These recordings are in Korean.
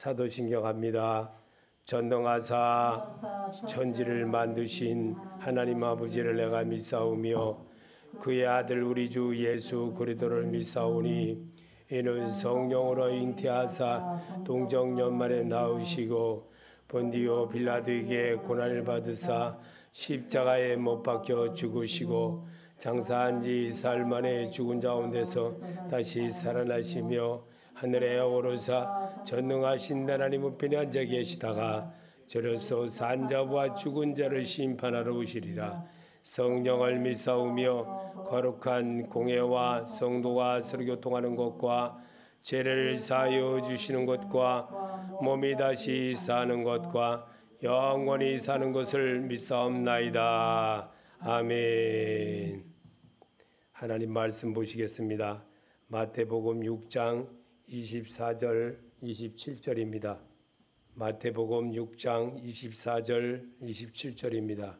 사도신경합니다. 전능하사 천지를 만드신 하나님 아버지를 내가 믿사오며 그의 아들 우리 주 예수 그리스도를 믿사오니 이는 성령으로 잉태하사 동정연말에 낳으시고 본디오 빌라도에게 고난을 받으사 십자가에 못 박혀 죽으시고 장사한 지 사흘 만에 죽은 자 가운데서 다시 살아나시며 하늘에 오르사 전능하신 하나님 우편에 앉아 계시다가 저로서 산 자와 죽은 자를 심판하러 오시리라. 성령을 믿사오며 거룩한 공회와 성도가 서로 교통하는 것과 죄를 사하여 주시는 것과 몸이 다시 사는 것과 영원히 사는 것을 믿사옵나이다. 아멘. 하나님 말씀 보시겠습니다. 마태복음 6장 24절 27절입니다. 마태복음 6장 24절 27절입니다.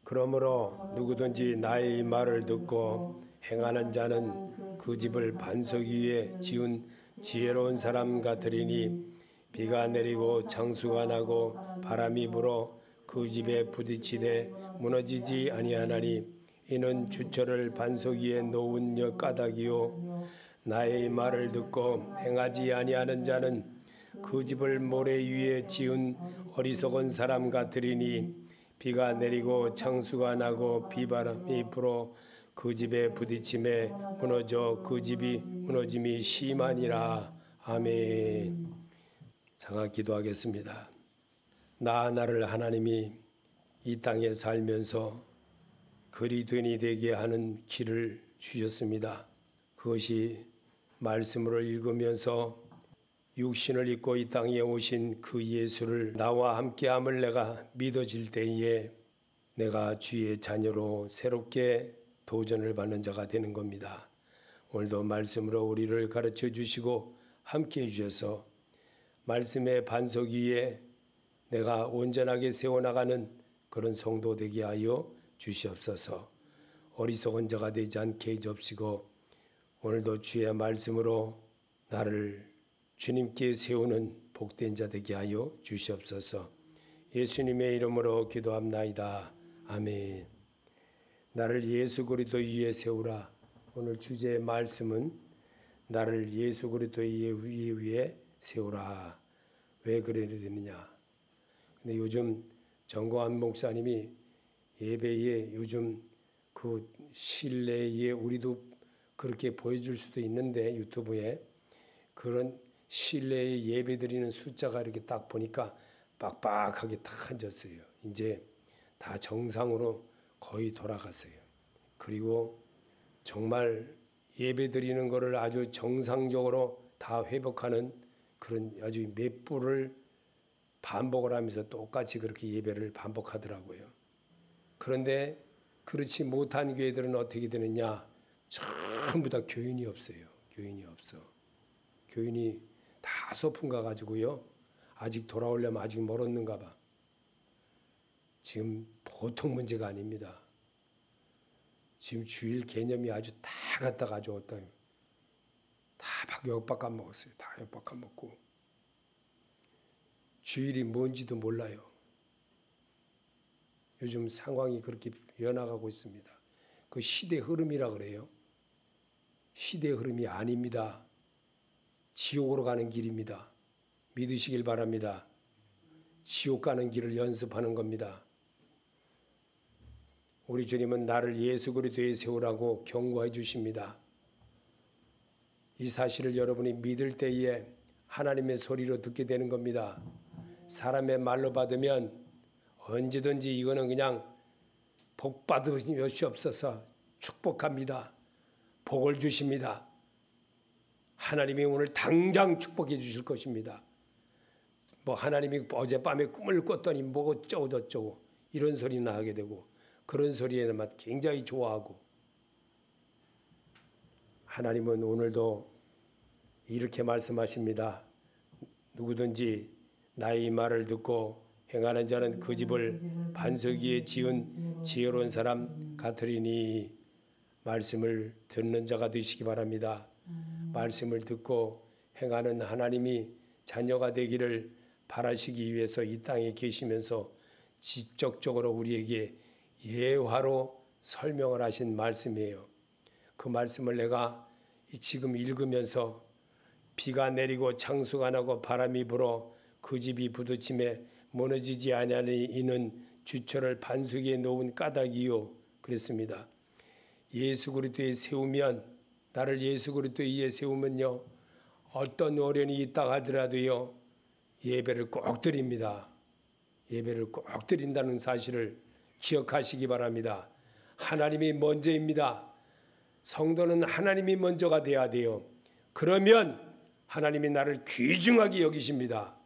그러므로 누구든지 나의 말을 듣고 행하는 자는 그 집을 반석 위에 지은 지혜로운 사람 같으리니 비가 내리고 창수가 나고 바람이 불어 그 집에 부딪히되 무너지지 아니하나니 이는 주철을 반석 위에 놓은 엿가닥이요 나의 말을 듣고 행하지 아니하는 자는 그 집을 모래 위에 지은 어리석은 사람 같으리니 비가 내리고 창수가 나고 비바람이 불어 그 집에 부딪힘에 무너져 그 집이 무너짐이 심하니라. 아멘. 장하 기도하겠습니다. 나를 하나님이 이 땅에 살면서 그리스도인이 되게 하는 길을 주셨습니다. 그것이 말씀으로 읽으면서 육신을 입고 이 땅에 오신 그 예수를 나와 함께함을 내가 믿어질 때에 내가 주의 자녀로 새롭게 도전을 받는 자가 되는 겁니다. 오늘도 말씀으로 우리를 가르쳐 주시고 함께해 주셔서 말씀의 반석 위에 내가 온전하게 세워나가는 그런 성도 되게 하여 주시옵소서. 어리석은 자가 되지 않게 해주옵시고 오늘도 주의 말씀으로 나를 주님께 세우는 복된 자 되게 하여 주시옵소서. 예수님의 이름으로 기도합나이다. 아멘. 나를 예수 그리스도 위에 세우라. 오늘 주제의 말씀은 나를 예수 그리스도 위에 세우라. 왜 그래야 되느냐. 근데 요즘 정광환 목사님이 예배에 요즘 그 실내에 우리도 그렇게 보여줄 수도 있는데 유튜브에 그런 실내에 예배 드리는 숫자가 이렇게 딱 보니까 빡빡하게 딱 앉았어요. 이제 다 정상으로 거의 돌아갔어요. 그리고 정말 예배 드리는 거를 아주 정상적으로 다 회복하는 그런 아주 몇 부를 반복을 하면서 똑같이 그렇게 예배를 반복하더라고요. 그런데 그렇지 못한 교회들은 어떻게 되느냐? 전부 다 교인이 없어요. 교인이 없어. 교인이 다 소풍 가가지고요. 아직 돌아오려면 아직 멀었는가 봐. 지금 보통 문제가 아닙니다. 지금 주일 개념이 아주 다 갖다 가져왔다. 다 엿박 안 먹었어요. 다 엿박 안 먹고. 주일이 뭔지도 몰라요. 요즘 상황이 그렇게 변화가고 있습니다. 그 시대 흐름이라 그래요. 시대 흐름이 아닙니다. 지옥으로 가는 길입니다. 믿으시길 바랍니다. 지옥 가는 길을 연습하는 겁니다. 우리 주님은 나를 예수 그리스도에 세우라고 경고해 주십니다. 이 사실을 여러분이 믿을 때에 하나님의 소리로 듣게 되는 겁니다. 사람의 말로 받으면 언제든지 이거는 그냥 복 받으시옵소서 축복합니다. 복을 주십니다. 하나님이 오늘 당장 축복해 주실 것입니다. 뭐 하나님이 어젯밤에 꿈을 꿨더니 뭐 어쩌고 저쩌고 이런 소리나 하게 되고 그런 소리에는 굉장히 좋아하고 하나님은 오늘도 이렇게 말씀하십니다. 누구든지 나의 말을 듣고 행하는 자는 그 집을 반석 위에 지은 지혜로운 사람 같으리니 말씀을 듣는 자가 되시기 바랍니다. 말씀을 듣고 행하는 하나님이 자녀가 되기를 바라시기 위해서 이 땅에 계시면서 직접적으로 우리에게 예화로 설명을 하신 말씀이에요. 그 말씀을 내가 지금 읽으면서 비가 내리고 창수가 나고 바람이 불어 그 집이 부딪힘에 무너지지 아니하니 이는 주처를 반석에 놓은 까닭이요 그랬습니다. 예수 그리스도에 세우면, 나를 예수 그리스도에 의해 세우면요, 어떤 어려움이 있다 하더라도요 예배를 꼭 드립니다. 예배를 꼭 드린다는 사실을 기억하시기 바랍니다. 하나님이 먼저입니다. 성도는 하나님이 먼저가 돼야 돼요. 그러면 하나님이 나를 귀중하게 여기십니다.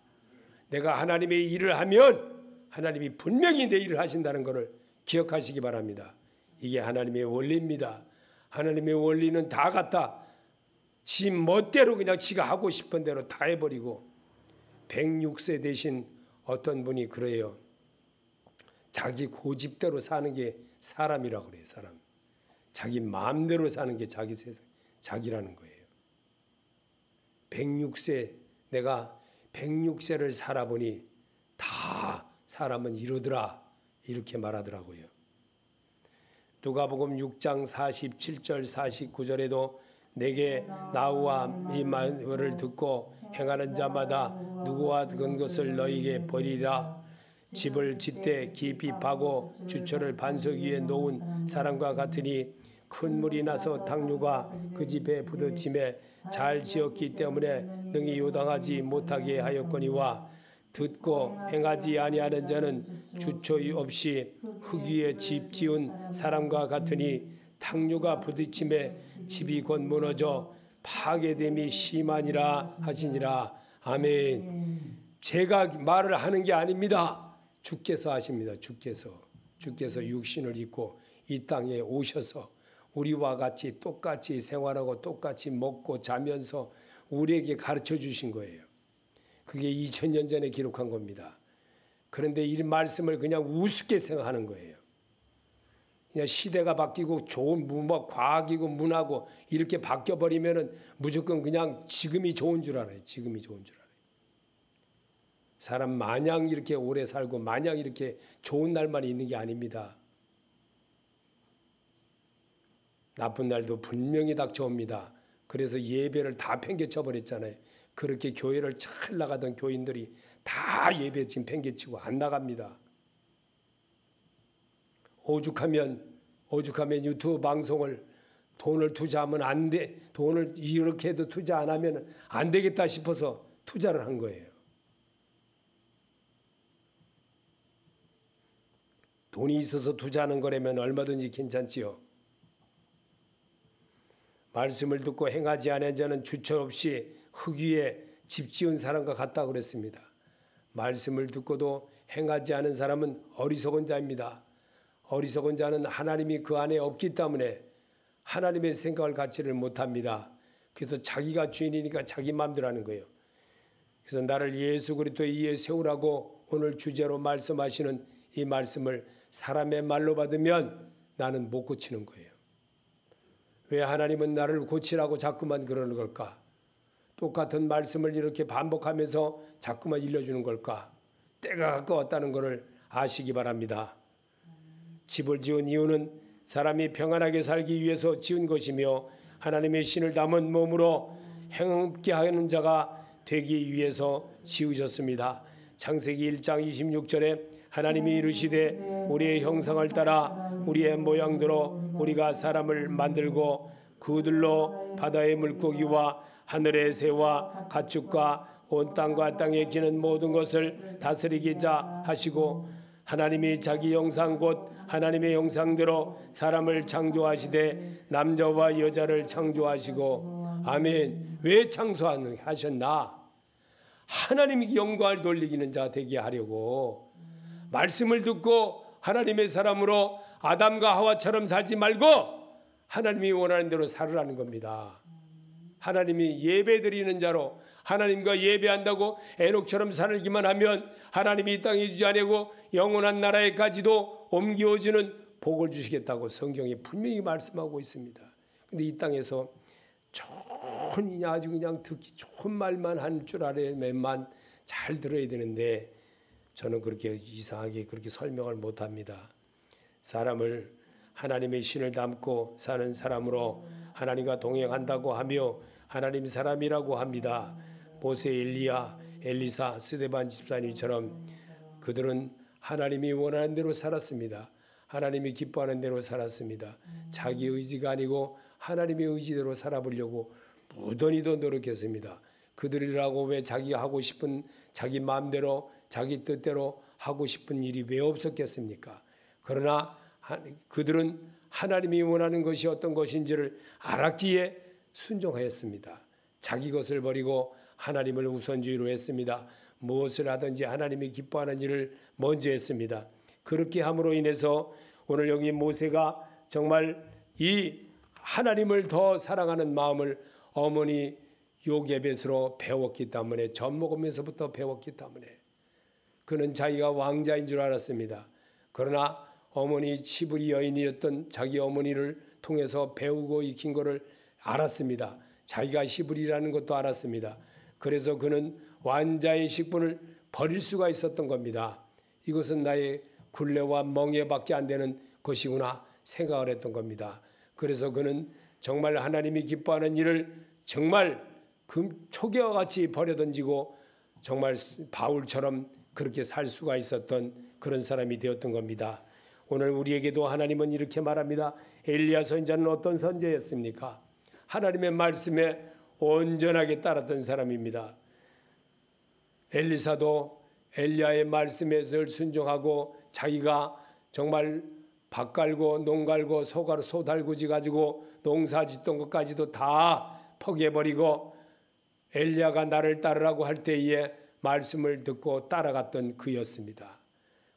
내가 하나님의 일을 하면 하나님이 분명히 내 일을 하신다는 것을 기억하시기 바랍니다. 이게 하나님의 원리입니다. 하나님의 원리는 다 같다. 지 멋대로 그냥 지가 하고 싶은 대로 다 해버리고, 106세 되신 어떤 분이 그래요. 자기 고집대로 사는 게 사람이라고 그래요. 사람. 자기 마음대로 사는 게 자기라는 거예요. 106세, 내가 106세를 살아보니 다 사람은 이러더라, 이렇게 말하더라고요. 누가복음 6장 47절 49절에도 내게 나와 이 말을 듣고 행하는 자마다 누구와 건 것을 너희에게 버리라. 집을 짓되 깊이 파고 주처를 반석 위에 놓은 사람과 같으니 큰 물이 나서 당류가 그 집에 부딪힘에 잘 지었기 때문에 능히 요당하지 못하게 하였거니와, 듣고 행하지 아니하는 자는 주처 없이 흙 위에 집 지은 사람과 같으니 당류가 부딪힘에 집이 곧 무너져 파괴됨이 심하니라 하시니라. 아멘. 제가 말을 하는 게 아닙니다. 주께서 하십니다. 주께서 육신을 입고 이 땅에 오셔서 우리와 같이 똑같이 생활하고 똑같이 먹고 자면서 우리에게 가르쳐 주신 거예요. 그게 2000년 전에 기록한 겁니다. 그런데 이 말씀을 그냥 우습게 생각하는 거예요. 그냥 시대가 바뀌고 좋은 과학이고 문화고 이렇게 바뀌어버리면은 무조건 그냥 지금이 좋은 줄 알아요. 지금이 좋은 줄 알아요. 사람 마냥 이렇게 오래 살고 마냥 이렇게 좋은 날만 있는 게 아닙니다. 나쁜 날도 분명히 닥쳐옵니다. 그래서 예배를 다 팽개쳐 버렸잖아요. 그렇게 교회를 잘 나가던 교인들이 다 예배 지금 팽개치고 안 나갑니다. 오죽하면 유튜브 방송을 돈을 투자하면 안 돼. 돈을 이렇게 해도 투자 안 하면 안 되겠다 싶어서 투자를 한 거예요. 돈이 있어서 투자하는 거라면 얼마든지 괜찮지요. 말씀을 듣고 행하지 않은 자는 주처 없이 흙 위에 집 지은 사람과 같다고 그랬습니다. 말씀을 듣고도 행하지 않은 사람은 어리석은 자입니다. 어리석은 자는 하나님이 그 안에 없기 때문에 하나님의 생각을 갖지를 못합니다. 그래서 자기가 주인이니까 자기 마음대로 하는 거예요. 그래서 나를 예수 그리스도에 의해 세우라고 오늘 주제로 말씀하시는 이 말씀을 사람의 말로 받으면 나는 못 고치는 거예요. 왜 하나님은 나를 고치라고 자꾸만 그러는 걸까? 똑같은 말씀을 이렇게 반복하면서 자꾸만 일러주는 걸까? 때가 가까웠다는 것을 아시기 바랍니다. 집을 지은 이유는 사람이 평안하게 살기 위해서 지은 것이며 하나님의 신을 담은 몸으로 행함께 하는 자가 되기 위해서 지으셨습니다. 창세기 1장 26절에 하나님이 이르시되 우리의 형상을 따라 우리의 모양대로 우리가 사람을 만들고 그들로 바다의 물고기와 하늘의 새와 가축과 온 땅과 땅에 기는 모든 것을 다스리기자 하시고, 하나님이 자기 형상 곧 하나님의 형상대로 사람을 창조하시되 남자와 여자를 창조하시고. 아멘. 왜 창조하셨나? 하나님이 영광을 돌리기는 자 되게 하려고. 말씀을 듣고 하나님의 사람으로 아담과 하와처럼 살지 말고 하나님이 원하는 대로 살으라는 겁니다. 하나님이 예배드리는 자로 하나님과 예배한다고 에녹처럼 살기만 하면 하나님이 이 땅에 주저하고 영원한 나라에까지도 옮겨주는 복을 주시겠다고 성경이 분명히 말씀하고 있습니다. 그런데 이 땅에서 본인이 아주 그냥 듣기 좋은 말만 한 줄 알아야만 잘 들어야 되는데 저는 그렇게 이상하게 그렇게 설명을 못합니다. 사람을 하나님의 신을 담고 사는 사람으로 하나님과 동행한다고 하며 하나님 사람이라고 합니다. 모세, 엘리야, 엘리사, 스데반 집사님처럼 그들은 하나님이 원하는 대로 살았습니다. 하나님이 기뻐하는 대로 살았습니다. 자기 의지가 아니고 하나님의 의지대로 살아보려고 무던히도 노력했습니다. 그들이라고 왜 자기가 하고 싶은 자기 마음대로 자기 뜻대로 하고 싶은 일이 왜 없었겠습니까? 그러나 그들은 하나님이 원하는 것이 어떤 것인지를 알았기에 순종하였습니다. 자기 것을 버리고 하나님을 우선주의로 했습니다. 무엇을 하든지 하나님이 기뻐하는 일을 먼저 했습니다. 그렇게 함으로 인해서 오늘 여기 모세가 정말 이 하나님을 더 사랑하는 마음을 어머니 요게벳으로 배웠기 때문에 젖 먹으면서부터 배웠기 때문에 그는 자기가 왕자인 줄 알았습니다. 그러나 어머니 시브리 여인이었던 자기 어머니를 통해서 배우고 익힌 것을 알았습니다. 자기가 시브리라는 것도 알았습니다. 그래서 그는 왕자의 직분을 버릴 수가 있었던 겁니다. 이것은 나의 굴레와 멍에밖에 안 되는 것이구나 생각을 했던 겁니다. 그래서 그는 정말 하나님이 기뻐하는 일을 정말 초기와 같이 버려던지고 정말 바울처럼 그렇게 살 수가 있었던 그런 사람이 되었던 겁니다. 오늘 우리에게도 하나님은 이렇게 말합니다. 엘리야 선지자는 어떤 선지자였습니까? 하나님의 말씀에 온전하게 따랐던 사람입니다. 엘리사도 엘리야의 말씀에 순종하고 자기가 정말 밭 갈고 농 갈고 소 달구지 가지고 농사 짓던 것까지도 다 포기해버리고 엘리야가 나를 따르라고 할 때에 말씀을 듣고 따라갔던 그였습니다.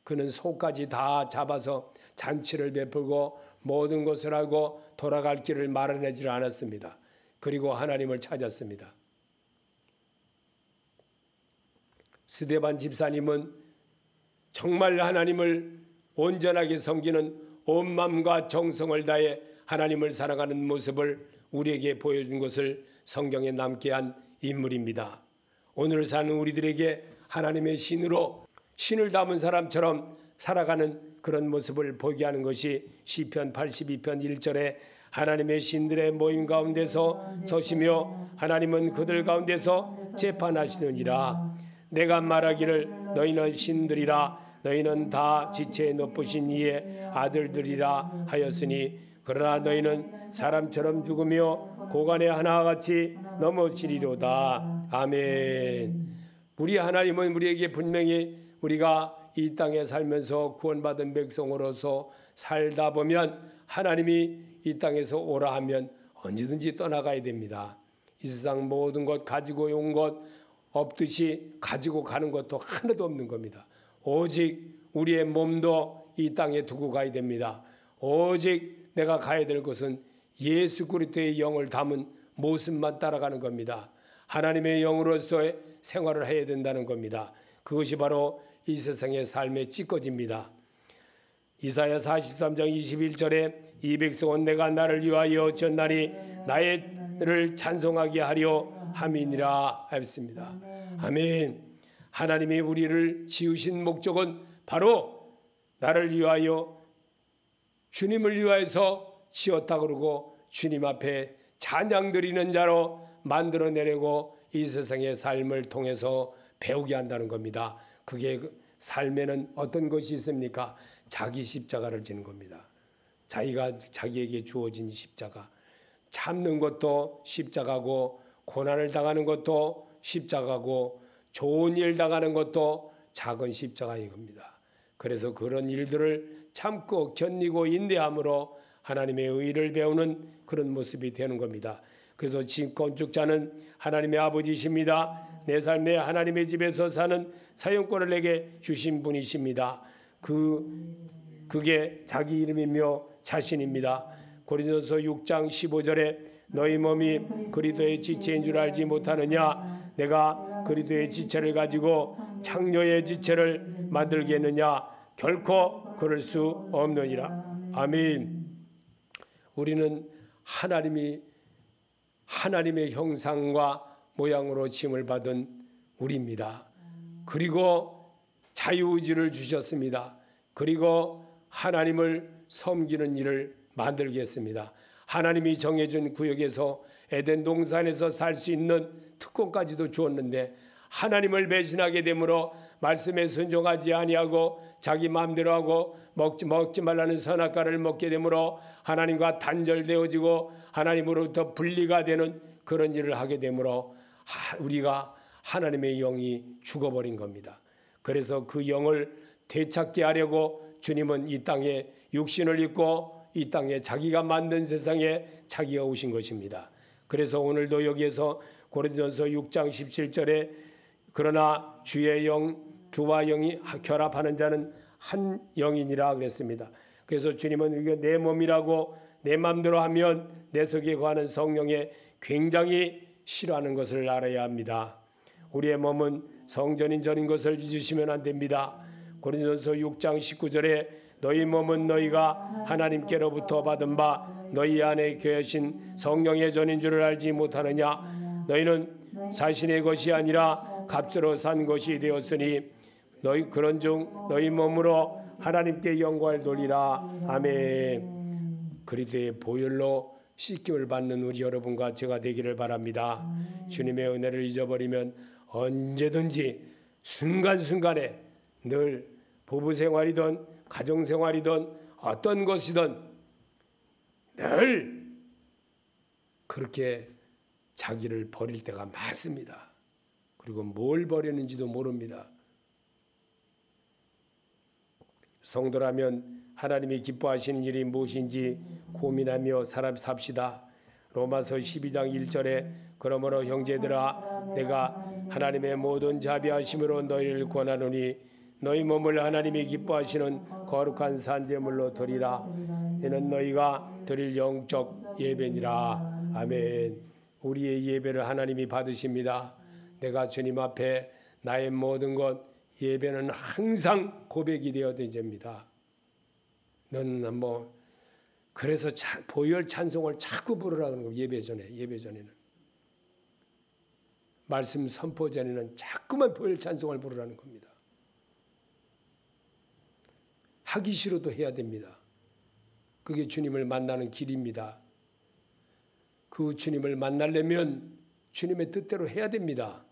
그는 소까지 다 잡아서 잔치를 베풀고 모든 것을 하고 돌아갈 길을 마련하지 않았습니다. 그리고 하나님을 찾았습니다. 스데반 집사님은 정말 하나님을 온전하게 섬기는 온 마음과 정성을 다해 하나님을 사랑하는 모습을 우리에게 보여준 것을 성경에 남게 한 인물입니다. 오늘 사는 우리들에게 하나님의 신을 담은 사람처럼 살아가는 그런 모습을 보게 하는 것이 시편 82편 1절에 하나님의 신들의 모임 가운데서 서시며 하나님은 그들 가운데서 재판하시느니라. 내가 말하기를 너희는 신들이라 너희는 다 지체에 높으신 이의 아들들이라 하였으니 그러나 너희는 사람처럼 죽으며 고관에 하나같이 넘어지리로다. 아멘. 우리 하나님은 우리에게 분명히 우리가 이 땅에 살면서 구원받은 백성으로서 살다 보면 하나님이 이 땅에서 오라 하면 언제든지 떠나가야 됩니다. 이 세상 모든 것 가지고 온 것 없듯이 가지고 가는 것도 하나도 없는 겁니다. 오직 우리의 몸도 이 땅에 두고 가야 됩니다. 오직 내가 가야 될 것은 예수 그리스도의 영을 담은 모습만 따라가는 겁니다. 하나님의 영으로서의 생활을 해야 된다는 겁니다. 그것이 바로 이 세상의 삶의 찌꺼집니다. 이사야 43장 21절에 이 백성은 내가 나를 위하여 전날이 나를 찬송하게 하려 함이니라 했습니다. 아멘. 하나님이 우리를 지으신 목적은 바로 나를 위하여 주님을 위하여서 지었다 그러고 주님 앞에 찬양 드리는 자로 만들어내려고 이 세상의 삶을 통해서 배우게 한다는 겁니다. 그게 삶에는 어떤 것이 있습니까? 자기 십자가를 지는 겁니다. 자기에게 주어진 십자가. 참는 것도 십자가고 고난을 당하는 것도 십자가고 좋은 일 당하는 것도 작은 십자가인 겁니다. 그래서 그런 일들을 참고 견디고 인내함으로 하나님의 의를 배우는 그런 모습이 되는 겁니다. 그래서 건축자는 하나님의 아버지십니다. 내 삶에 하나님의 집에서 사는 사용권을 내게 주신 분이십니다. 그게 자기 이름이며 자신입니다. 고린도서 6장 15절에 너희 몸이 그리스도의 지체인 줄 알지 못하느냐? 내가 그리스도의 지체를 가지고 창녀의 지체를 만들겠느냐? 결코 그럴 수 없느니라. 아멘. 우리는 하나님의 형상과 모양으로 지음을 받은 우리입니다. 그리고 자유의지를 주셨습니다. 그리고 하나님을 섬기는 일을 만들겠습니다. 하나님이 정해준 구역에서 에덴 동산에서 살 수 있는 특권까지도 주었는데 하나님을 배신하게 되므로 말씀에 순종하지 아니하고 자기 마음대로 하고 먹지 말라는 선악과를 먹게 되므로 하나님과 단절되어지고 하나님으로부터 분리가 되는 그런 일을 하게 되므로 우리가 하나님의 영이 죽어버린 겁니다. 그래서 그 영을 되찾게 하려고 주님은 이 땅에 육신을 입고 이 땅에 자기가 만든 세상에 자기가 오신 것입니다. 그래서 오늘도 여기에서 고린도전서 6장 17절에 그러나 주의 영 주와 영이 결합하는 자는 한 영이니라 그랬습니다. 그래서 주님은 이거 내 몸이라고 내 마음대로 하면 내 속에 거하는 성령에 굉장히 싫어하는 것을 알아야 합니다. 우리의 몸은 성전인 전인 것을 잊으시면 안 됩니다. 고린도전서 6장 19절에 너희 몸은 너희가 하나님께로부터 받은 바 너희 안에 계신 성령의 전인 줄을 알지 못하느냐. 너희는 자신의 것이 아니라 값으로 산 것이 되었으니 너희 그런즉 너희 몸으로 하나님께 영광을 돌리라. 아멘. 그리스도의 보혈로 씻김을 받는 우리 여러분과 제가 되기를 바랍니다. 주님의 은혜를 잊어버리면 언제든지 순간순간에 늘 부부생활이든 가정생활이든 어떤 것이든 늘 그렇게 자기를 버릴 때가 많습니다. 그리고 뭘 버렸는지도 모릅니다. 성도라면 하나님이 기뻐하시는 일이 무엇인지 고민하며 삽시다. 로마서 12장 1절에 그러므로 형제들아 내가 하나님의 모든 자비하심으로 너희를 권하노니 너희 몸을 하나님이 기뻐하시는 거룩한 산제물로 드리라. 이는 너희가 드릴 영적 예배니라. 아멘. 우리의 예배를 하나님이 받으십니다. 내가 주님 앞에 나의 모든 것 예배는 항상 고백이 되어야 됩니다. 너는 그래서 보혈 찬송을 자꾸 부르라는 거. 예배 전에는 말씀 선포 전에는 자꾸만 보혈 찬송을 부르라는 겁니다. 하기 싫어도 해야 됩니다. 그게 주님을 만나는 길입니다. 그 주님을 만나려면 주님의 뜻대로 해야 됩니다.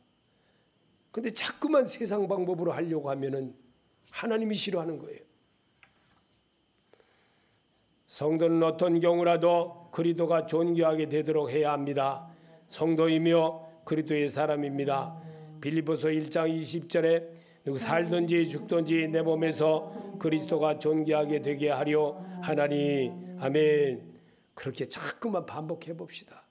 근데 자꾸만 세상 방법으로 하려고 하면은 하나님이 싫어하는 거예요. 성도는 어떤 경우라도 그리스도가 존귀하게 되도록 해야 합니다. 성도이며 그리스도의 사람입니다. 빌립보서 1장 20절에 누구 살든지 죽든지 내 몸에서 그리스도가 존귀하게 되게 하려 하나니. 아멘. 그렇게 자꾸만 반복해 봅시다.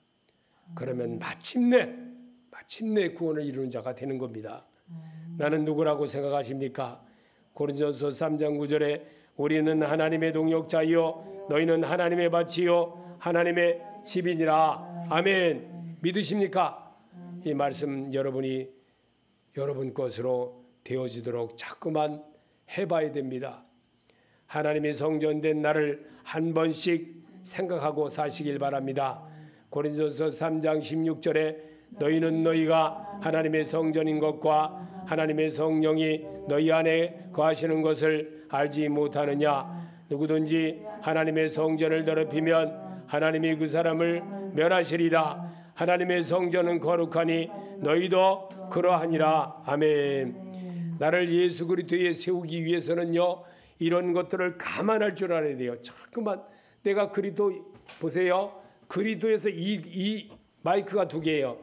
그러면 마침내 구원을 이루는 자가 되는 겁니다. 나는 누구라고 생각하십니까? 고린도전서 3장 9절에 우리는 하나님의 동역자이요 너희는 하나님의 밭이요 하나님의 집이니라. 아멘. 믿으십니까? 이 말씀 여러분 것으로 되어지도록 자꾸만 해봐야 됩니다. 하나님의 성전된 나를 한 번씩 생각하고 사시길 바랍니다. 고린도전서 3장 16절에 너희는 너희가 하나님의 성전인 것과 하나님의 성령이 너희 안에 거하시는 것을 알지 못하느냐. 누구든지 하나님의 성전을 더럽히면 하나님이 그 사람을 멸하시리라. 하나님의 성전은 거룩하니 너희도 그러하니라. 아멘. 나를 예수 그리스도에 세우기 위해서는요 이런 것들을 감안할 줄 알아야 돼요. 자꾸만 내가 그리스도 보세요. 그리스도에서 이 마이크가 두 개예요.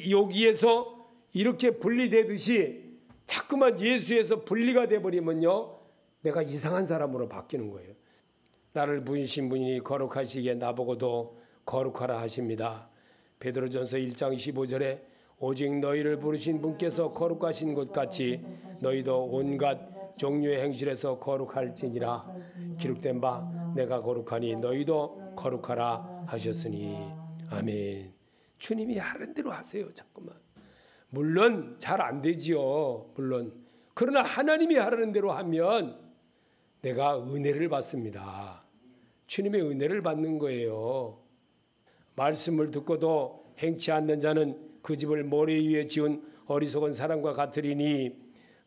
여기에서 이렇게 분리되듯이 자꾸만 예수에서 분리가 돼버리면요 내가 이상한 사람으로 바뀌는 거예요. 나를 부르신 분이 거룩하시기에 나보고도 거룩하라 하십니다. 베드로전서 1장 15절에 오직 너희를 부르신 분께서 거룩하신 것 같이 너희도 온갖 종류의 행실에서 거룩할지니라. 기록된 바 내가 거룩하니 너희도 거룩하라 하셨으니. 아멘. 주님이 하는 대로 하세요. 자꾸만. 물론 잘 안 되지요. 물론. 그러나 하나님이 하라는 대로 하면 내가 은혜를 받습니다. 주님의 은혜를 받는 거예요. 말씀을 듣고도 행치 않는 자는 그 집을 모래 위에 지은 어리석은 사람과 같으리니.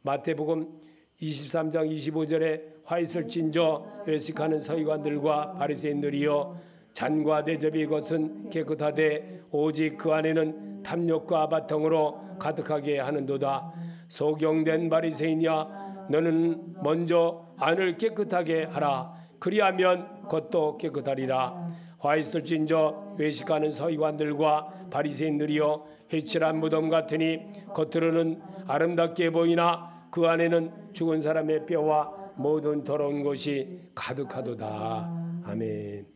마태복음 23장 25절에 화 있을진저 외식하는 서기관들과 바리새인들이여 잔과 대접이 것은 깨끗하되 오직 그 안에는 탐욕과 바탕으로 가득하게 하는도다. 소경된 바리새인이야 너는 먼저 안을 깨끗하게 하라. 그리하면 겉도 깨끗하리라. 화 있을진저 외식하는 서기관들과 바리새인들이여 해칠한 무덤 같으니 겉으로는 아름답게 보이나 그 안에는 죽은 사람의 뼈와 모든 더러운 것이 가득하도다. 아멘.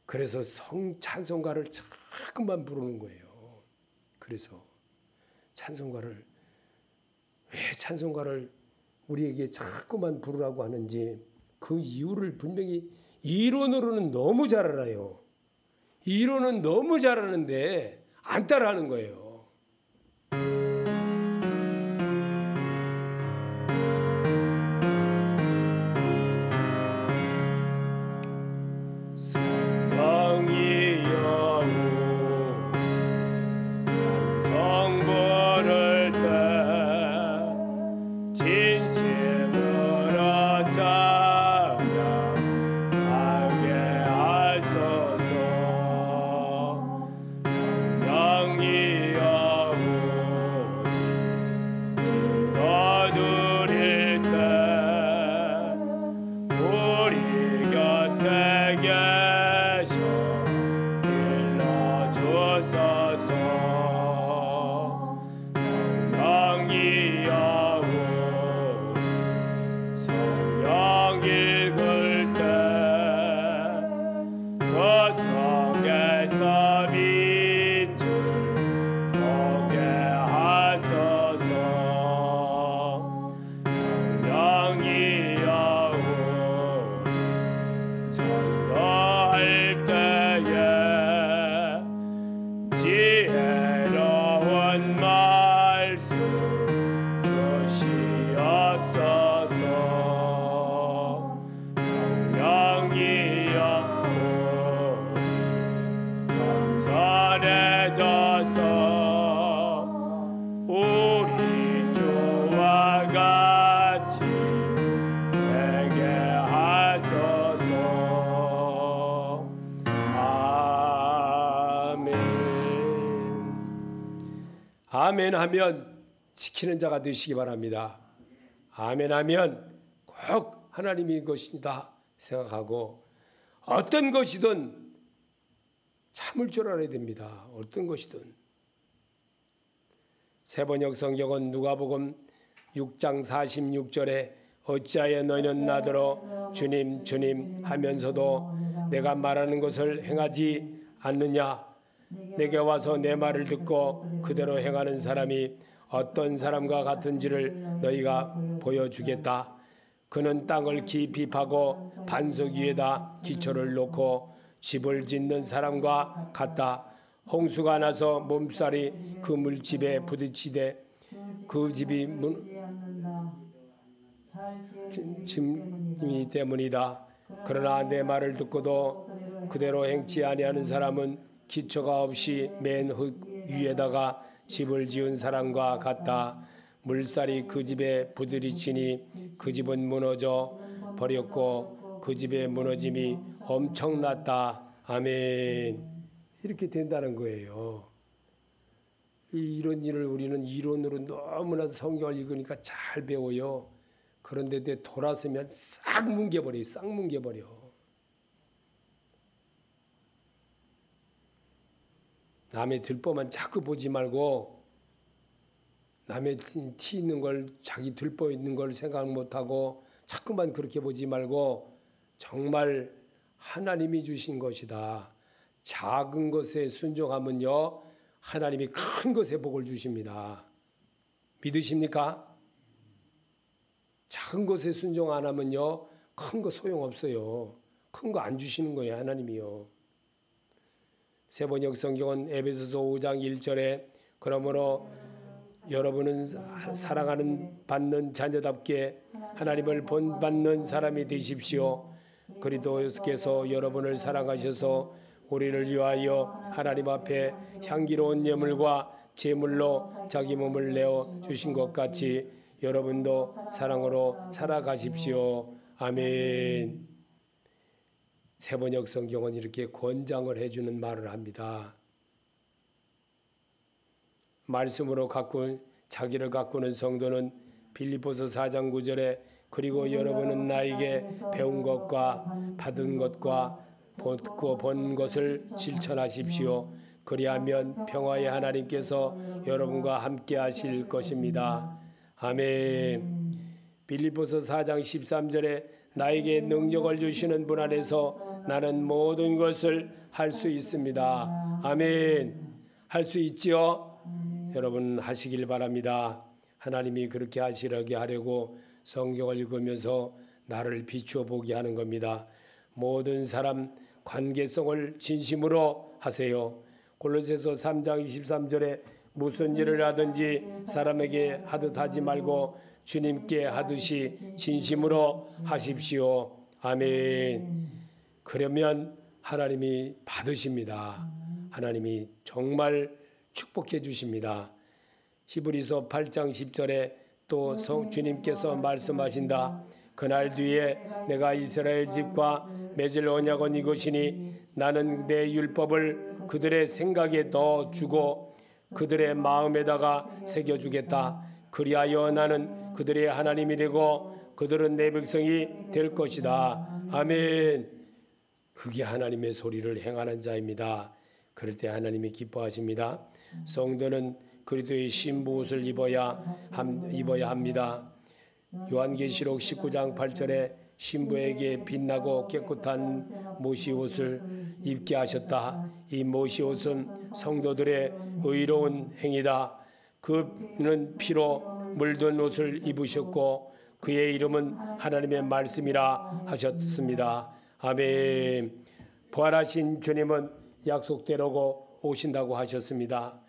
그래서 찬송가를 자꾸만 부르는 거예요. 그래서 찬송가를 왜 찬송가를 우리에게 자꾸만 부르라고 하는지 그 이유를 분명히 이론으로는 너무 잘 알아요. 이론은 너무 잘 아는데 안 따라하는 거예요. 아멘 하면 지키는 자가 되시기 바랍니다. 아멘 하면 꼭 하나님이 것이다 생각하고 어떤 것이든 참을 줄 알아야 됩니다. 어떤 것이든. 세번역 성경은 누가복음 6장 46절에 어찌하여 너희는 나더러 주님 주님 하면서도 내가 말하는 것을 행하지 않느냐. 내게 와서 내 말을 듣고 그대로 행하는 사람이 어떤 사람과 같은지를 너희가 보여주겠다. 그는 땅을 깊이 파고 반석 위에다 기초를 놓고 집을 짓는 사람과 같다. 홍수가 나서 몸살이 그 물집에 부딪히되 그 집이 짐이 때문이다. 그러나 내 말을 듣고도 그대로 행치 아니하는 사람은 기초가 없이 맨 흙 위에다가 집을 지은 사람과 같다. 물살이 그 집에 부딪히니 그 집은 무너져 버렸고 그 집의 무너짐이 엄청났다. 아멘. 이렇게 된다는 거예요. 이런 일을 우리는 이론으로 너무나 성경을 읽으니까 잘 배워요. 그런데 돌아서면 싹 뭉개버려요. 싹 뭉개버려. 남의 들보만 자꾸 보지 말고 남의 티 있는 걸 자기 들보 있는 걸 생각 못하고 자꾸만 그렇게 보지 말고 정말 하나님이 주신 것이다. 작은 것에 순종하면요 하나님이 큰 것에 복을 주십니다. 믿으십니까? 작은 것에 순종 안 하면요 큰 거 소용없어요. 큰 거 안 주시는 거예요 하나님이요. 세번역 성경은 에베소서 5장 1절에 그러므로 여러분은 사랑하는 받는 자녀답게 하나님을 본받는 사람이 되십시오. 그리스도께서 여러분을 사랑하셔서 우리를 위하여 하나님 앞에 향기로운 예물과 제물로 자기 몸을 내어 주신 것 같이 여러분도 사랑으로 살아가십시오. 아멘. 세번역 성경은 이렇게 권장을 해주는 말을 합니다. 말씀으로 자기를 가꾸는 성도는 빌립보서 4장 9절에 그리고 여러분은 나에게 배운 것과 받은 것과 듣고 본 것을 실천하십시오. 그리하면 평화의 하나님께서 여러분과 함께 하실 것입니다. 아멘. 빌립보서 4장 13절에 나에게 능력을 주시는 분 안에서 나는 모든 것을 할 수 있습니다. 아멘. 할 수 있지요? 여러분 하시길 바랍니다. 하나님이 그렇게 하시게 하려고 성경을 읽으면서 나를 비추어 보게 하는 겁니다. 모든 사람 관계성을 진심으로 하세요. 골로새서 3장 23절에 무슨 일을 하든지 사람에게 하듯 하지 말고 주님께 하듯이 진심으로 하십시오. 아멘. 그러면 하나님이 받으십니다. 하나님이 정말 축복해 주십니다. 히브리서 8장 10절에 또 주님께서 말씀하신다. 그날 뒤에 내가 이스라엘 집과 맺을 언약은 이것이니 나는 내 율법을 그들의 생각에 넣어 주고 그들의 마음에다가 새겨주겠다. 그리하여 나는 그들의 하나님이 되고 그들은 내 백성이 될 것이다. 아멘. 그게 하나님의 소리를 행하는 자입니다. 그럴 때 하나님이 기뻐하십니다. 성도는 그리스도의 신부옷을 입어야 합니다. 요한계시록 19장 8절에 신부에게 빛나고 깨끗한 모시옷을 입게 하셨다. 이 모시옷은 성도들의 의로운 행위다. 그는 피로 물든 옷을 입으셨고 그의 이름은 하나님의 말씀이라 하셨습니다. 아멘. 부활하신 주님은 약속대로 오신다고 하셨습니다.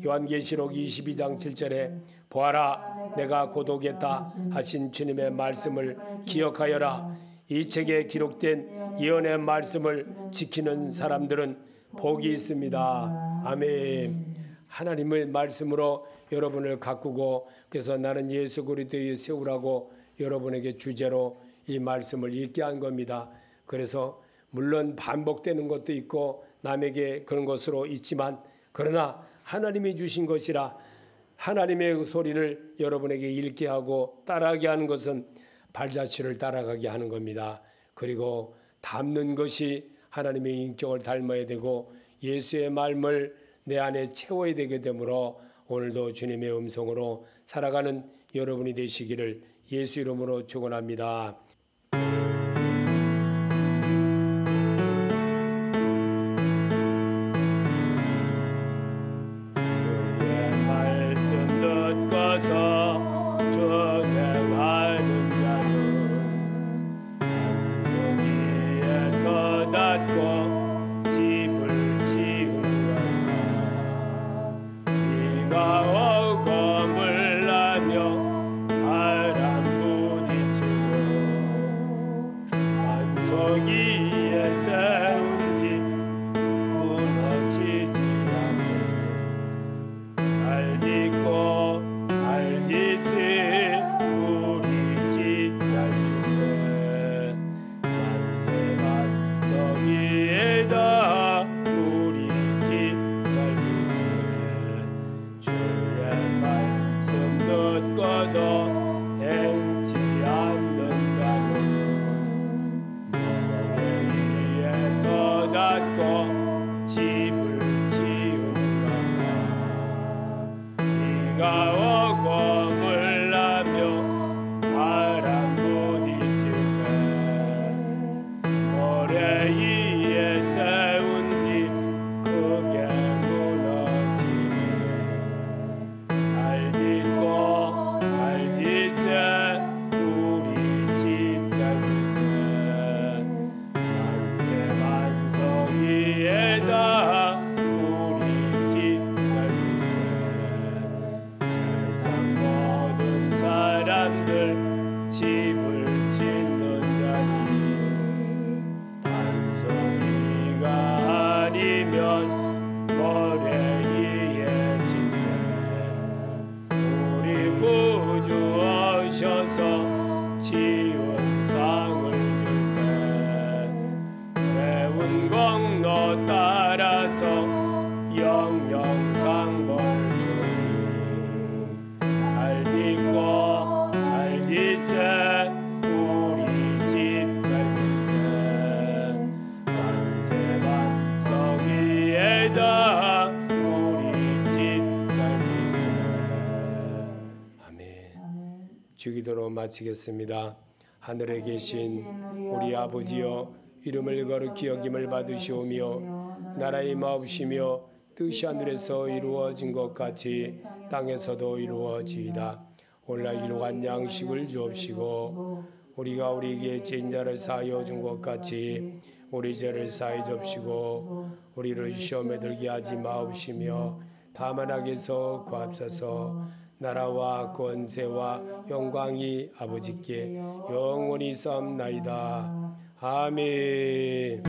요한계시록 22장 7절에 보아라 내가 곧 오겠다 하신 주님의 말씀을 기억하여라. 이 책에 기록된 예언의 말씀을 지키는 사람들은 복이 있습니다. 아멘. 하나님의 말씀으로 여러분을 가꾸고 그래서 나는 예수 그리스도의 세우라고 여러분에게 주제로 이 말씀을 읽게 한 겁니다. 그래서 물론 반복되는 것도 있고 남에게 그런 것으로 있지만 그러나 하나님이 주신 것이라 하나님의 소리를 여러분에게 읽게 하고 따라하게 하는 것은 발자취를 따라가게 하는 겁니다. 그리고 닮는 것이 하나님의 인격을 닮아야 되고 예수의 말씀을 내 안에 채워야 되게 되므로 오늘도 주님의 음성으로 살아가는 여러분이 되시기를 예수 이름으로 축원합니다. 주셔서 지은 상을 줄 때 세운 공로 따라서 영영상 벌 주니 잘 짓고 잘 지세 우리 집 잘 지세 만세 반석위에다 우리 집 잘 지세. 아멘. 주기도로 마치겠습니다. 하늘에 계신 우리 아버지여, 이름을 거룩히 여김을 받으시오며 나라의 마옵시며 뜻이 하늘에서 이루어진 것 같이 땅에서도 이루어지이다. 오늘날 일용할 양식을 주옵시고 우리가 우리에게 죄인 자를 사하여 준 것 같이 우리 죄를 사하여 줍시고 우리를 시험에 들게 하지 마옵시며 다만 악에서 구하옵소서. 나라와 권세와 영광이 아버지께 영원히 있사옵나이다. 아멘.